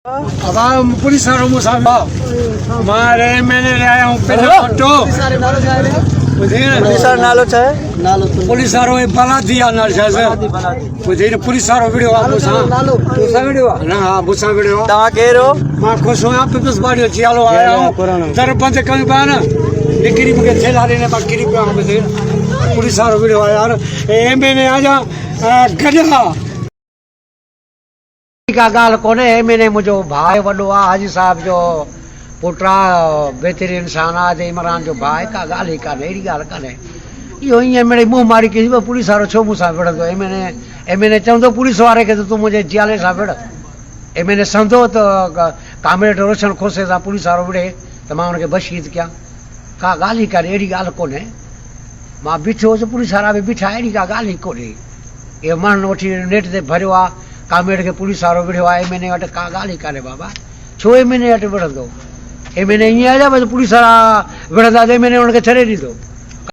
अब पुलिस वालों हमारे मैंने आया हूँ पुलिस वालों बला दिया पुलिस वालों वीडियो ना हाँ बुसा वीडियो मां खुश हूँ पे बस बाड़ी चालो आया हूँ दर बंद कमी पा ना निकरी मुझे थेला लेने बाकी पुलिस वालों वीडियो आया यार MNA आजा गधा का गाल कोने MNA मुझो भाई वडो आ हाजी साहब जो पुत्रा बेहतरीन इंसान आ इमरान जो भाई का गाल ही काने एड़ी गाल काने यो ईअं मिड़े मुंह मारी की पुलिस वारो छो मूंसां विढ़ंदो MNA चवंदो पुलिस वारे खे त तूं मुंहिंजे जियाले सां विढ़ MNA सम्झो त कामरेड रोशन खोसे सां पुलिस वारो विढ़े त मां हुनखे बशीद कयां का ॻाल्हि ई कान्हे अहिड़ी ॻाल्हि कोन्हे मां बीठो हुउसि पुलिस वारा बि बीठा अहिड़ी का ॻाल्हि ई कोन्हे इहो माण्हुनि वठी नेट ते भरियो आहे कामरेड खे पुलिस वारो विढ़ियो आहे MNA वटि का ॻाल्हि ई कान्हे बाबा छो MNA वटि विढ़ंदो MNA ईअं आहे न बसि पुलिस वारा विढ़ंदा त MNA हुनखे छॾे ॾींदो